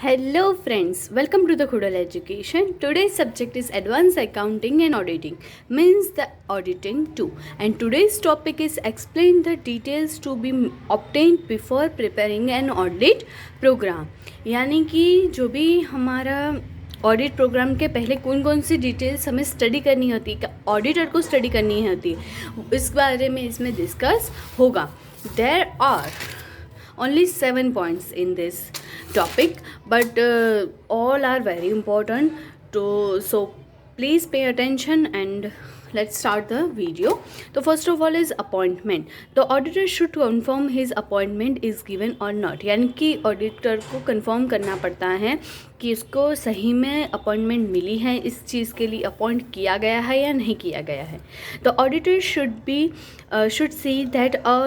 Hello friends, welcome to the Kudal Education. Today's subject is Advanced Accounting and Auditing, means the auditing too. And today's topic is explain the details to be obtained before preparing an audit program. यानी कि जो भी हमारा audit programme के पहले कौन कौन सी details हमें स्टडी करनी होती है, ऑडिटर को स्टडी करनी होती है, इस बारे में इसमें डिस्कस होगा. There are only 7 points in this topic, but all are very important so please pay attention and let's start the video. So first of all is appointment. The auditor should confirm his appointment is given or not, यानी कि auditor को confirm करना पड़ता है कि इसको सही में अपॉइंटमेंट मिली है, इस चीज़ के लिए अपॉइंट किया गया है या नहीं किया गया है. The auditor should see that a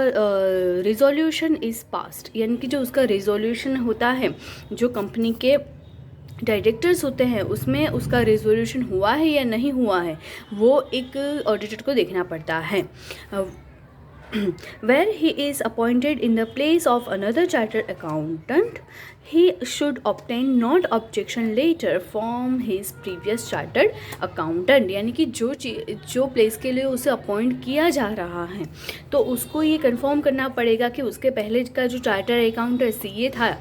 resolution is passed, यानी कि जो उसका रिजोल्यूशन होता है, जो कंपनी के डायरेक्टर्स होते हैं उसमें उसका रेजोल्यूशन हुआ है या नहीं हुआ है, वो एक ऑडिटर को देखना पड़ता है. Where he is appointed in the place of another chartered accountant, he should obtain not objection letter from his previous chartered accountant. यानी कि जो प्लेस के लिए उसे अपॉइंट किया जा रहा है तो उसको ये कंफर्म करना पड़ेगा कि उसके पहले का जो चार्टर्ड अकाउंटेंट सीए था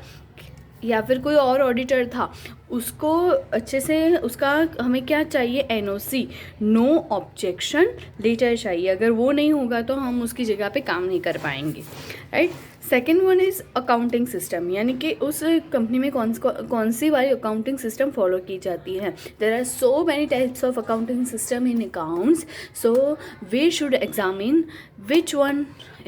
या फिर कोई और ऑडिटर था, उसको अच्छे से उसका हमें क्या चाहिए, एनओसी, नो ऑब्जेक्शन लेटर चाहिए. अगर वो नहीं होगा तो हम उसकी जगह पे काम नहीं कर पाएंगे, right. Second one is accounting system, यानी कि उस कंपनी में कौन सी वाली अकाउंटिंग सिस्टम फॉलो की जाती है. There are so many types of accounting system in accounts, so we should examine which one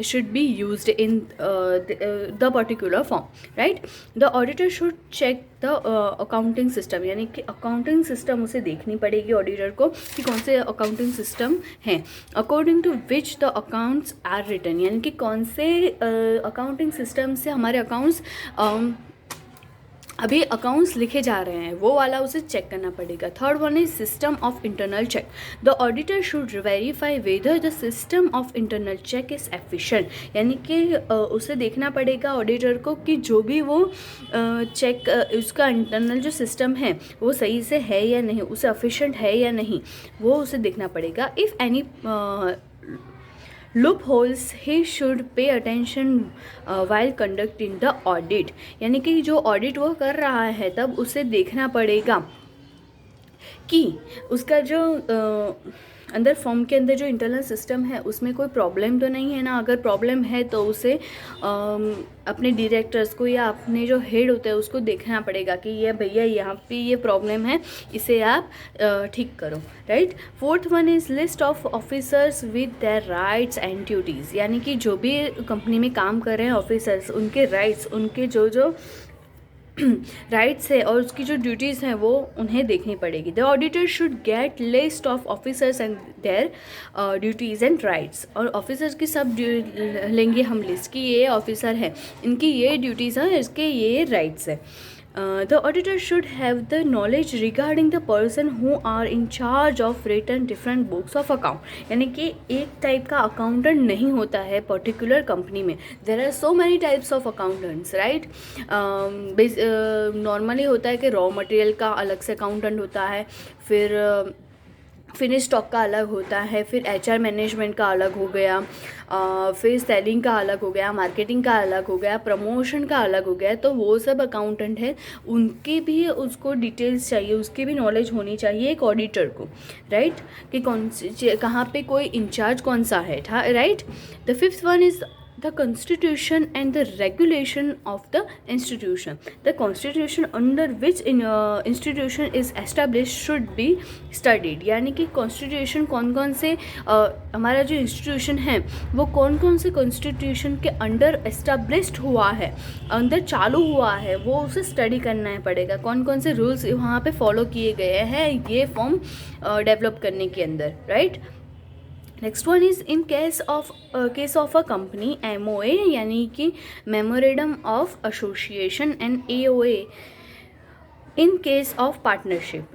should be used in the particular form, right. The auditor should check the accounting system, यानी कि accounting system उसे देखनी पड़ेगी auditor को कि कौन से accounting system हैं, according to which the accounts are written, यानी कि कौन से अकाउंटिंग सिस्टम से हमारे अकाउंट्स अभी अकाउंट्स लिखे जा रहे हैं, वो वाला उसे चेक करना पड़ेगा. Third one is system of internal check. The auditor should verify whether the system of internal check is efficient, यानी कि उसे देखना पड़ेगा ऑडिटर को कि जो भी वो चेक उसका इंटरनल जो सिस्टम है वो सही से है या नहीं, उसे एफिशिएंट है या नहीं, वो उसे देखना पड़ेगा. If any loopholes he should pay attention while conducting the audit, यानी कि जो ऑडिट वो कर रहा है तब उसे देखना पड़ेगा कि उसका जो अंदर फॉर्म के अंदर जो इंटरनल सिस्टम है उसमें कोई प्रॉब्लम तो नहीं है ना. अगर प्रॉब्लम है तो उसे अपने डायरेक्टर्स को या अपने जो हेड होते हैं उसको देखना पड़ेगा कि ये भैया यहाँ पे ये प्रॉब्लम है, इसे आप ठीक करो, right. Fourth one is list of officers with their rights and duties, यानी कि जो भी कंपनी में काम कर रहे हैं ऑफिसर्स, उनके राइट्स, उनके जो राइट्स है और उसकी जो ड्यूटीज़ हैं वो उन्हें देखनी पड़ेगी. The auditor should get list of officers and their duties and rights, और ऑफिसर्स की सब लेंगे हम लिस्ट कि ये ऑफिसर है, इनकी ये ड्यूटीज़ हैं, इसके ये राइट्स है. The auditor should have the knowledge regarding the person who are in charge of written different books of account, यानी कि एक टाइप का अकाउंटेंट नहीं होता है पर्टिकुलर कंपनी में. There are so many types of accountants, right. Normally होता है कि रॉ मटेरियल का अलग से अकाउंटेंट होता है, फिर फिनिश स्टॉक का अलग होता है, फिर एचआर मैनेजमेंट का अलग हो गया, फिर सेलिंग का अलग हो गया, मार्केटिंग का अलग हो गया, प्रमोशन का अलग हो गया. तो वो सब अकाउंटेंट है, उनके भी उसको डिटेल्स चाहिए, उसकी भी नॉलेज होनी चाहिए एक ऑडिटर को, राइट, कि कौन सी कहाँ पे कोई इंचार्ज कौन सा है, right. The fifth one is the constitution and the regulation of the institution. The constitution under which institution is established should be studied, यानी कि constitution कौन कौन से हमारा जो institution है वो कौन कौन से constitution के अंडर established हुआ है, अंदर चालू हुआ है, वो उसे स्टडी करना पड़ेगा. कौन कौन से रूल्स वहाँ पे फॉलो किए गए हैं ये फॉर्म डेवलप करने के अंदर, right. Next one is in case of a company MOA, यानी कि memorandum of association, and AOA in case of partnership.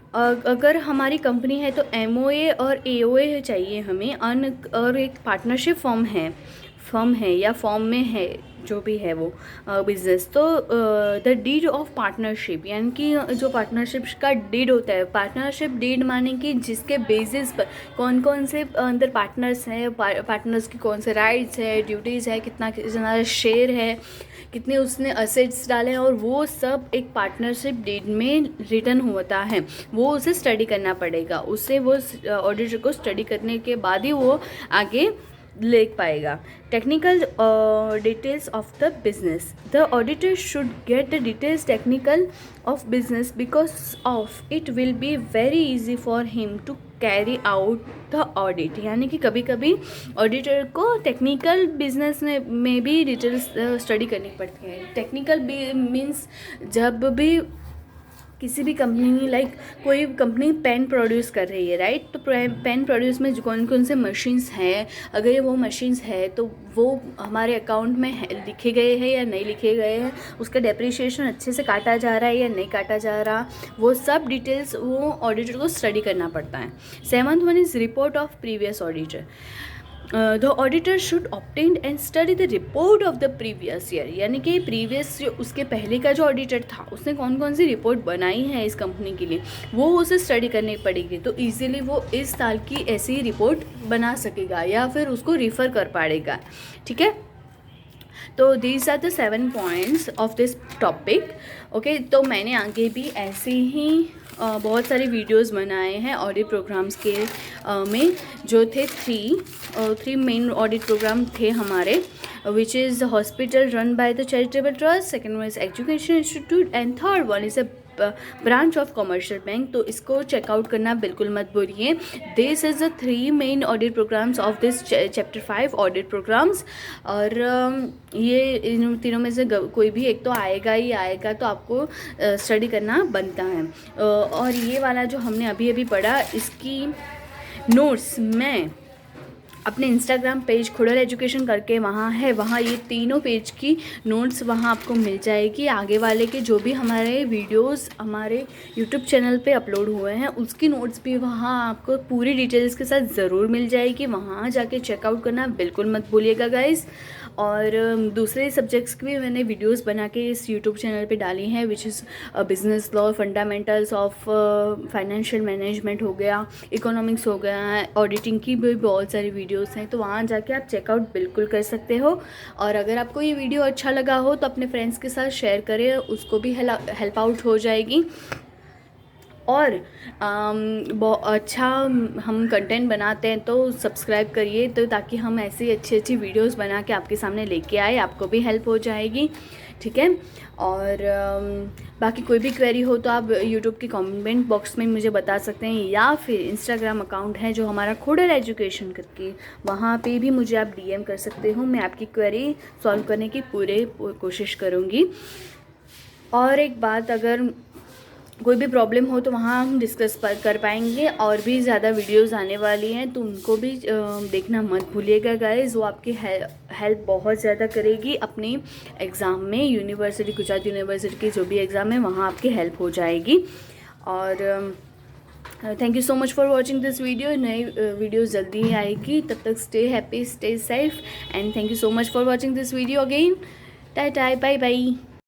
अगर हमारी कंपनी है तो MOA और AOA चाहिए हमें, और एक पार्टनरशिप फॉर्म है फर्म है या फॉर्म में है जो भी है वो बिजनेस, तो द डीड ऑफ पार्टनरशिप, यानी कि जो पार्टनरशिप का डीड होता है, पार्टनरशिप डीड माने कि जिसके बेसिस पर कौन कौन से अंदर पार्टनर्स हैं, पार्टनर्स की कौन से राइट्स है, ड्यूटीज़ है, कितना शेयर है, कितने उसने असेट्स डाले हैं, और वो सब एक पार्टनरशिप डीड में रिटर्न होता है। वो उसे स्टडी करना पड़ेगा, उससे वो ऑडिटर को स्टडी करने के बाद ही वो आगे लिख पाएगा। Technical details of the business, the auditor should get the details technical of business because of it will be very easy for him to carry out the audit, यानी कि कभी कभी ऑडिटर को टेक्निकल बिजनेस में भी details study करनी पड़ती है। टेक्निकल मीन्स जब भी किसी भी कंपनी, लाइक कोई कंपनी पेन प्रोड्यूस कर रही है, राइट, तो पेन प्रोड्यूस में कौन कौन से मशीन्स हैं, अगर ये वो मशीन्स है तो वो हमारे अकाउंट में लिखे गए हैं या नहीं लिखे गए हैं, उसका डेप्रिसिएशन अच्छे से काटा जा रहा है या नहीं काटा जा रहा, वो सब डिटेल्स वो ऑडिटर को स्टडी करना पड़ता है। 7th one is report of previous auditor. The auditor should obtain and study the report of the previous year, यानी कि प्रीवियस जो उसके पहले का जो ऑडिटर था उसने कौन कौन सी रिपोर्ट बनाई है इस कंपनी के लिए, वो उसे स्टडी करनी पड़ेगी, तो इजीली वो इस साल की ऐसी रिपोर्ट बना सकेगा या फिर उसको रिफ़र कर पाएगा। ठीक है, तो these are the 7 points of this topic. Okay, तो मैंने आगे भी ऐसे ही बहुत सारे वीडियोस बनाए हैं ऑडिट प्रोग्राम्स के में, जो थे 3 मेन ऑडिट प्रोग्राम थे हमारे, which is hospital run by the charitable trust, second one is education institute, and third one is a branch of commercial bank. तो इसको चेकआउट करना बिल्कुल मत भूलिए। This is the 3 main audit programs of this chapter 5 audit programs, और ये इन तीनों में से कोई भी एक तो आएगा ही आएगा, तो आपको स्टडी करना बनता है। और ये वाला जो हमने अभी अभी पढ़ा, इसकी नोट्स मैं अपने इंस्टाग्राम पेज खुडल एजुकेशन करके वहाँ है, वहाँ ये तीनों पेज की नोट्स वहाँ आपको मिल जाएगी। आगे वाले के जो भी हमारे वीडियोस हमारे यूट्यूब चैनल पे अपलोड हुए हैं उसकी नोट्स भी वहाँ आपको पूरी डिटेल्स के साथ ज़रूर मिल जाएगी, वहाँ जाके चेकआउट करना बिल्कुल मत भूलिएगा गाइस। और दूसरे सब्जेक्ट्स की भी मैंने वीडियोस बना के इस यूट्यूब चैनल पे डाली हैं, which is business law, fundamentals of financial management हो गया, इकोनॉमिक्स हो गया, ऑडिटिंग की भी बहुत सारी वीडियोस हैं, तो वहाँ जाके आप चेकआउट बिल्कुल कर सकते हो। और अगर आपको ये वीडियो अच्छा लगा हो तो अपने फ्रेंड्स के साथ शेयर करें, उसको भी हेल्प आउट हो जाएगी। और बहुत अच्छा हम कंटेंट बनाते हैं, तो सब्सक्राइब करिए, तो ताकि हम ऐसी अच्छी अच्छी वीडियोस बना के आपके सामने लेके आए, आपको भी हेल्प हो जाएगी। ठीक है, और बाकी कोई भी क्वेरी हो तो आप यूट्यूब के कमेंट बॉक्स में मुझे बता सकते हैं, या फिर इंस्टाग्राम अकाउंट है जो हमारा खुडल एजुकेशन करके, वहाँ पे भी मुझे आप डीएम कर सकते हो, मैं आपकी क्वेरी सॉल्व करने की पूरे कोशिश करूँगी। और एक बात, अगर कोई भी प्रॉब्लम हो तो वहाँ हम डिस्कस कर पाएंगे, और भी ज़्यादा वीडियोस आने वाली हैं तो उनको भी देखना मत भूलिएगा गाइस, वो आपकी हेल्प बहुत ज़्यादा करेगी अपने एग्ज़ाम में। यूनिवर्सिटी, गुजरात यूनिवर्सिटी की जो भी एग्ज़ाम है वहाँ आपकी हेल्प हो जाएगी। और thank you so much for watching this video. नई वीडियो जल्दी ही आएगी, तब तक stay happy, stay safe, and thank you so much for watching this video again. Tata, bye bye.